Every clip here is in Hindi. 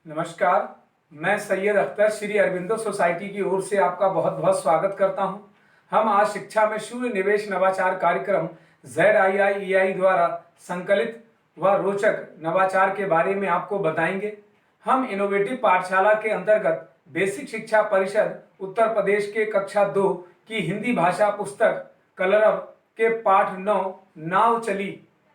नमस्कार। मैं सैयद अख्तर श्री अरविंदो सोसाइटी की ओर से आपका बहुत बहुत स्वागत करता हूं। हम आज शिक्षा में शून्य निवेश नवाचार कार्यक्रम ZIIEI द्वारा संकलित व रोचक नवाचार के बारे में आपको बताएंगे। हम इनोवेटिव पाठशाला के अंतर्गत बेसिक शिक्षा परिषद उत्तर प्रदेश के कक्षा 2 की हिंदी भाषा पुस्तक कलरव के पाठ 9 नाव चली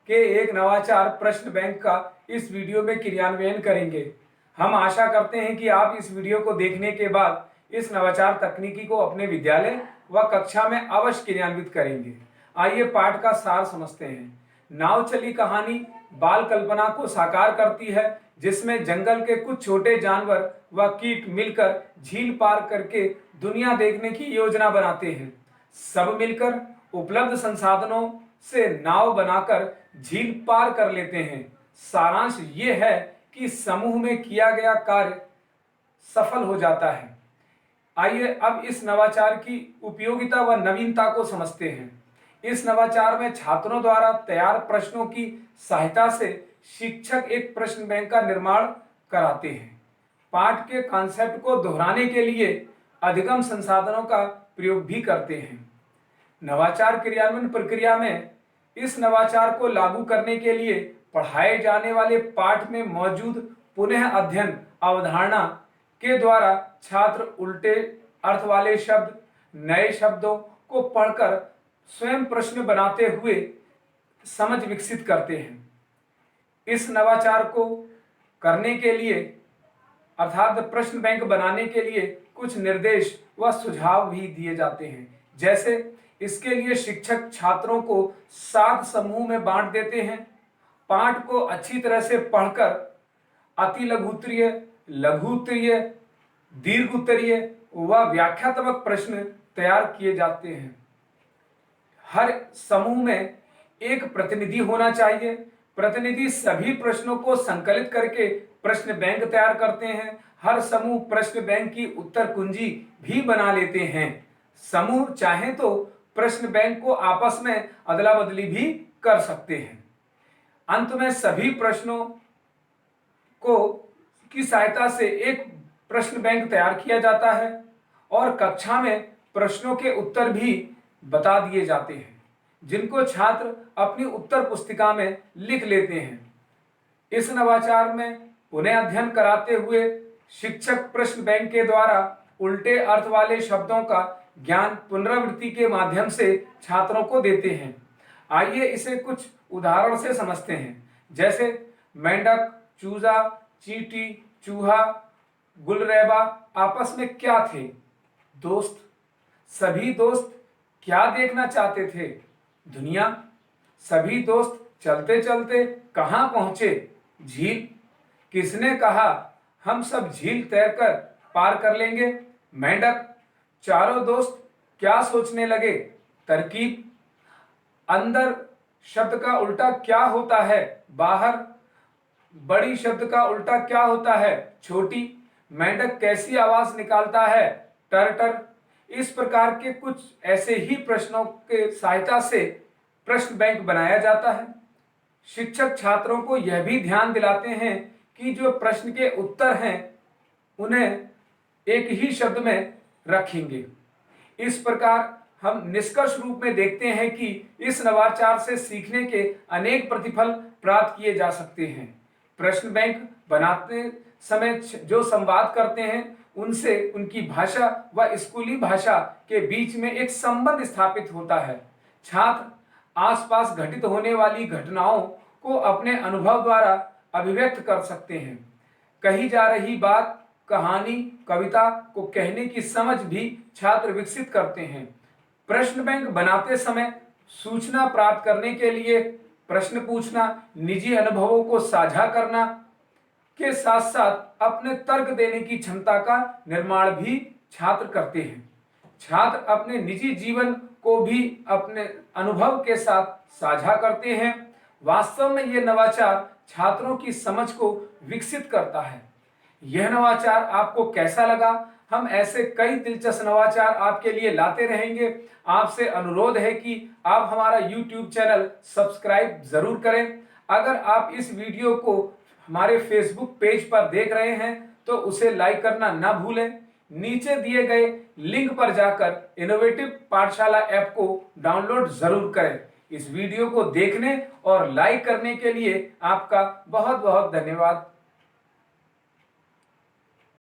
के एक नवाचार प्रश्न बैंक का इस वीडियो में क्रियान्वयन करेंगे। हम आशा करते हैं कि आप इस वीडियो को देखने के बाद इस नवाचार तकनीकी को अपने विद्यालय व कक्षा में अवश्य क्रियान्वित करेंगे। आइए पाठ का सार समझते हैं। नाव चली कहानी बाल कल्पना को साकार करती है, जिसमें जंगल के कुछ छोटे जानवर व कीट मिलकर झील पार करके दुनिया देखने की योजना बनाते हैं। सब मिलकर उपलब्ध संसाधनों से नाव बनाकर झील पार कर लेते हैं। सारांश ये है कि समूह में किया गया कार्य सफल हो जाता है। आइए अब इस नवाचार की उपयोगिता व नवीनता को समझते हैं। इस नवाचार में छात्रों द्वारा तैयार प्रश्नों की सहायता से शिक्षक एक प्रश्न बैंक का निर्माण कराते हैं। पाठ के कॉन्सेप्ट को दोहराने के लिए अधिगम संसाधनों का प्रयोग भी करते हैं। नवाचार क्रियान्वयन प्रक्रिया में इस नवाचार को लागू करने के लिए पढ़ाए जाने वाले पाठ में मौजूद पुनः अध्ययन अवधारणा के द्वारा छात्र उल्टे अर्थ वाले शब्द, नए शब्दों को पढ़कर स्वयं प्रश्न बनाते हुए समझ विकसित करते हैं। इस नवाचार को करने के लिए अर्थात प्रश्न बैंक बनाने के लिए कुछ निर्देश व सुझाव भी दिए जाते हैं। जैसे इसके लिए शिक्षक छात्रों को 7 समूह में बांट देते हैं। पाठ को अच्छी तरह से पढ़कर अति लघुत्तरीय, लघुत्तरीय, दीर्घोत्तरीय व व्याख्यात्मक प्रश्न तैयार किए जाते हैं। हर समूह में एक प्रतिनिधि होना चाहिए। प्रतिनिधि सभी प्रश्नों को संकलित करके प्रश्न बैंक तैयार करते हैं। हर समूह प्रश्न बैंक की उत्तर कुंजी भी बना लेते हैं। समूह चाहे तो प्रश्न बैंक को आपस में अदला बदली भी कर सकते हैं। अंत में सभी प्रश्नों को की सहायता से एक प्रश्न बैंक तैयार किया जाता है और कक्षा में प्रश्नों के उत्तर भी बता दिए जाते हैं, जिनको छात्र अपनी उत्तर पुस्तिका में लिख लेते हैं। इस नवाचार में पुनः अध्ययन कराते हुए शिक्षक प्रश्न बैंक के द्वारा उल्टे अर्थ वाले शब्दों का ज्ञान पुनरावृत्ति के माध्यम से छात्रों को देते हैं। आइए इसे कुछ उदाहरण से समझते हैं। जैसे मेंढक, चूजा, चींटी, चूहा, गुलरेबा आपस में क्या थे? दोस्त। सभी दोस्त क्या देखना चाहते थे? दुनिया। सभी दोस्त चलते चलते कहाँ पहुंचे? झील। किसने कहा हम सब झील तैरकर पार कर लेंगे? मेंढक। चारों दोस्त क्या सोचने लगे? तरकीब। अंदर शब्द का उल्टा क्या होता है? बाहर। बड़ी शब्द का उल्टा क्या होता है? छोटी। मेंढक कैसी आवाज निकालता है? टर टर। इस प्रकार के कुछ ऐसे ही प्रश्नों के सहायता से प्रश्न बैंक बनाया जाता है। शिक्षक छात्रों को यह भी ध्यान दिलाते हैं कि जो प्रश्न के उत्तर हैं उन्हें एक ही शब्द में रखेंगे। इस प्रकार हम निष्कर्ष रूप में देखते हैं कि इस नवाचार से सीखने के अनेक प्रतिफल प्राप्त किए जा सकते हैं। प्रश्न बैंक बनाते समय जो संवाद करते हैं उनसे उनकी भाषा व स्कूली भाषा के बीच में एक संबंध स्थापित होता है। छात्र आसपास घटित होने वाली घटनाओं को अपने अनुभव द्वारा अभिव्यक्त कर सकते हैं। कही जा रही बात, कहानी, कविता को कहने की समझ भी छात्र विकसित करते हैं। प्रश्न बैंक बनाते समय सूचना प्राप्त करने के लिए प्रश्न पूछना, निजी अनुभवों को साझा करना के साथ साथ अपने तर्क देने की क्षमता का निर्माण भी छात्र करते हैं। छात्र अपने निजी जीवन को भी अपने अनुभव के साथ साझा करते हैं। वास्तव में यह नवाचार छात्रों की समझ को विकसित करता है। यह नवाचार आपको कैसा लगा? हम ऐसे कई दिलचस्प नवाचार आपके लिए लाते रहेंगे। आपसे अनुरोध है कि आप हमारा YouTube चैनल सब्सक्राइब जरूर करें। अगर आप इस वीडियो को हमारे फेसबुक पेज पर देख रहे हैं तो उसे लाइक करना ना भूलें। नीचे दिए गए लिंक पर जाकर इनोवेटिव पाठशाला ऐप को डाउनलोड जरूर करें। इस वीडियो को देखने और लाइक करने के लिए आपका बहुत बहुत धन्यवाद।